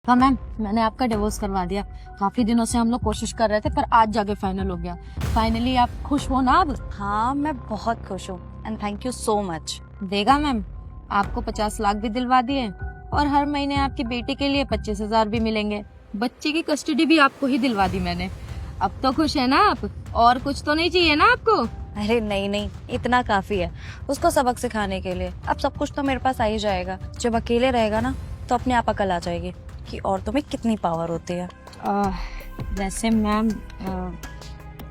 हाँ मैम, मैंने आपका डिवोर्स करवा दिया। काफी दिनों से हम लोग कोशिश कर रहे थे पर आज जाके फाइनल हो गया। फाइनली आप खुश हो ना अब? हाँ, मैं बहुत खुश हूँ and thank you so much. देगा मैम, आपको 50 लाख भी दिलवा दिए और हर महीने आपकी बेटी के लिए 25,000 भी मिलेंगे। बच्चे की कस्टडी भी आपको ही दिलवा दी मैंने। अब तो खुश है ना आप? और कुछ तो नहीं चाहिए ना आपको? अरे नहीं नहीं, इतना काफी है उसको सबक सिखाने के लिए। अब सब कुछ तो मेरे पास आ ही जाएगा। जब अकेले रहेगा ना तो अपने आप अकल आ जाएगी कि औरतों में कितनी पावर होती है। वैसे मैम,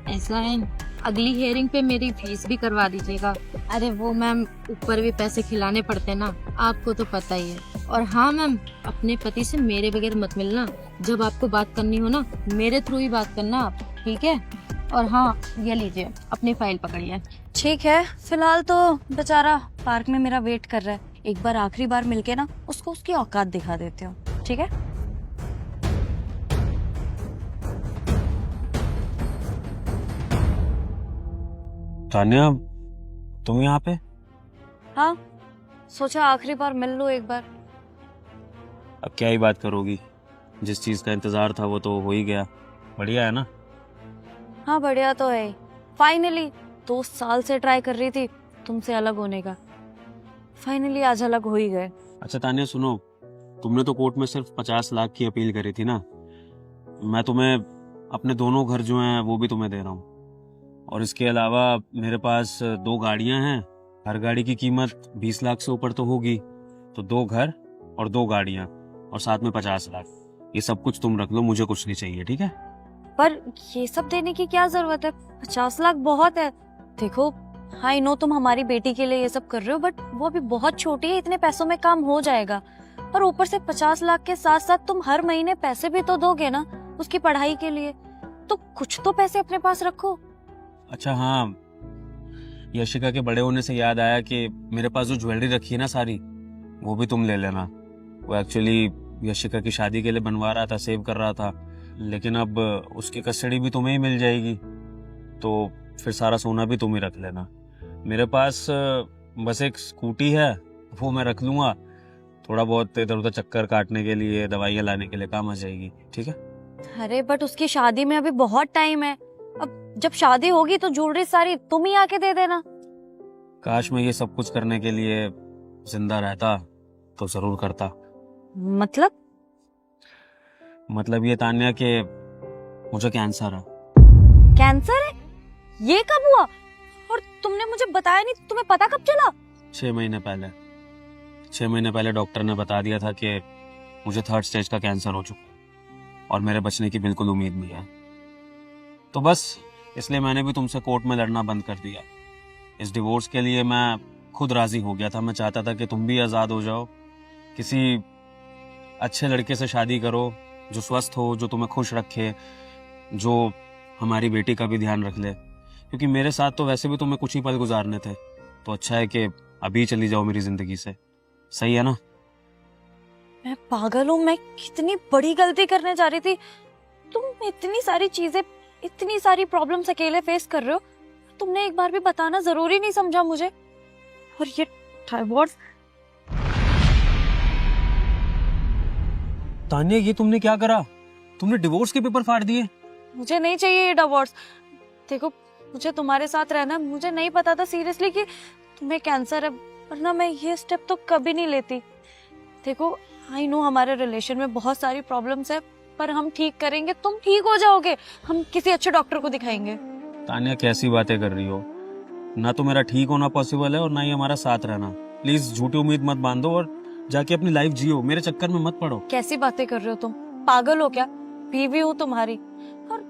ऐसा है, अगली हियरिंग पे मेरी फीस भी करवा दीजिएगा। अरे वो मैम, ऊपर भी पैसे खिलाने पड़ते हैं ना, आपको तो पता ही है। और हाँ मैम, अपने पति से मेरे बगैर मत मिलना। जब आपको बात करनी हो ना, मेरे थ्रू ही बात करना आप, ठीक है? और हाँ, ये लीजिए, अपनी फाइल पकड़िए। ठीक है, फिलहाल तो बेचारा पार्क में मेरा वेट कर रहा है। एक बार आखिरी बार मिलके ना उसको उसकी औकात दिखा देती हूँ, ठीक है? तान्या, तुम यहाँ पे? हाँ, सोचा आखिरी बार मिल लो एक बार। अब क्या ही बात करोगी? जिस चीज का इंतजार था वो तो हो ही गया। बढ़िया है ना? हाँ बढ़िया तो है। फाइनली 2 साल से ट्राई कर रही थी तुमसे अलग होने का, फाइनली आज अलग हो ही गए। अच्छा तान्या सुनो, तुमने तो कोर्ट में सिर्फ 50 लाख की अपील करी थी ना। मैं तुम्हें अपने दोनों घर जो हैं वो भी तुम्हें दे रहा हूँ। और इसके अलावा मेरे पास 2 गाड़ियां हैं। हर गाड़ी की कीमत 20 लाख से ऊपर तो होगी। तो 2 घर और 2 गाड़ियां और साथ में 50 लाख, ये सब कुछ तुम रख लो, मुझे कुछ नहीं चाहिए, ठीक है? पर ये सब देने की क्या जरूरत है? 50 लाख बहुत है। देखो, आई नो तुम हमारी बेटी के लिए ये सब कर रहे हो, बट वो अभी बहुत छोटी है, इतने पैसों में काम हो जाएगा। और ऊपर से 50 लाख के साथ साथ तुम हर महीने पैसे भी तो दोगे ना उसकी पढ़ाई के लिए, तो कुछ तो पैसे अपने पास रखो। अच्छा हाँ, यशिका के बड़े होने से याद आया कि मेरे पास जो ज्वेलरी रखी है ना सारी, वो भी तुम ले लेना। वो एक्चुअली यशिका की शादी के लिए बनवा रहा था, सेव कर रहा था, लेकिन अब उसकी कस्टडी भी तुम्हें ही मिल जाएगी, तो फिर सारा सोना भी तुम ही रख लेना। मेरे पास बस एक स्कूटी है, वो मैं रख लूंगा। थोड़ा बहुत इधर उधर चक्कर काटने के लिए, दवाइयाँ लाने के लिए काम आ जाएगी, ठीक है? अरे बट उसकी शादी में अभी बहुत टाइम है। अब जब शादी होगी तो ज्वेलरी सारी तुम ही आके दे देना। काश मैं ये सब कुछ करने के लिए जिंदा रहता तो जरूर करता। मतलब ये तान्या कि मुझे कैंसर है। कैंसर है? ये कब हुआ? और तुमने मुझे बताया नहीं, तुम्हें पता कब चला? 6 महीने पहले 6 महीने पहले डॉक्टर ने बता दिया था कि मुझे 3rd स्टेज का कैंसर हो चुका है और मेरे बचने की बिल्कुल उम्मीद नहीं है। तो बस इसलिए मैंने भी तुमसे कोर्ट में लड़ना बंद कर दिया। इस डिवोर्स के लिए मैं खुद राजी हो गया था। मैं चाहता था कि तुम भी आज़ाद हो जाओ, किसी अच्छे लड़के से शादी करो जो स्वस्थ हो, जो तुम्हें खुश रखे, जो हमारी बेटी का भी ध्यान रख ले। क्योंकि मेरे साथ तो वैसे भी तुम्हें कुछ ही पल गुजारने थे, तो अच्छा है कि अभी चली जाओ मेरी जिंदगी से। सही है ना? मैं पागल हूँ, मैं कितनी बड़ी गलती करने जा रही थी। तुम इतनी सारी चीजें, इतनी सारी प्रॉब्लम्स अकेले फेस कर रहे हो, तुमने एक बार भी बताना जरूरी नहीं समझा मुझे। और ये डिवोर्स। तान्या, ये तुमने क्या करा? तुमने डिवोर्स के पेपर फाड़ दिए। मुझे नहीं चाहिए ये डिवोर्स। देखो, मुझे तुम्हारे साथ रहना, मुझे नहीं पता था सीरियसली कि तुम्हें कैंसर है, वरना मैं ये स्टेप तो कभी नहीं लेती। देखो, आई नो हमारे रिलेशन में बहुत सारी प्रॉब्लम्स है, पर हम ठीक करेंगे, तुम ठीक हो जाओगे। हम किसी अच्छे डॉक्टर को दिखाएंगे। तान्या, कैसी बातें कर रही हो? ना तो मेरा ठीक होना पॉसिबल है और ना ही हमारा साथ रहना। प्लीज झूठी उम्मीद मत बांधो और जाके अपनी लाइफ जियो, मेरे चक्कर में मत पड़ो। कैसी बातें कर रहे हो तुम? पागल हो क्या? बीवी हूँ तुम्हारी। और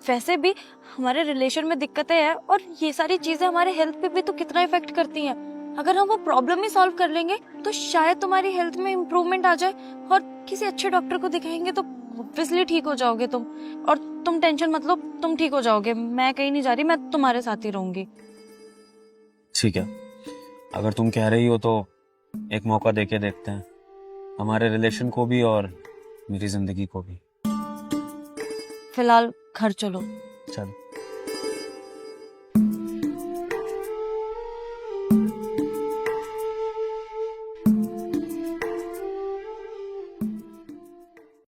वैसे भी हमारे रिलेशन में दिक्कतें हैं और ये सारी चीजें हमारे हेल्थ पे भी तो कितना इफेक्ट करती हैं। अगर हम वो प्रॉब्लम ही सॉल्व कर लेंगे तो शायद तुम्हारी हेल्थ में इम्प्रूवमेंट आ जाए और किसी अच्छे डॉक्टर को दिखाएंगे तो ऑब्वियसली ठीक हो जाओगे तुम। और तुम टेंशन मत लो, तुम ठीक हो जाओगे। मैं कहीं नहीं जा रही, मैं तुम्हारे साथ ही रहूंगी। ठीक है, अगर तुम कह रही हो तो एक मौका देके देखते हैं, हमारे रिलेशन को भी और मेरी जिंदगी को भी। फिलहाल घर चलो। चलो।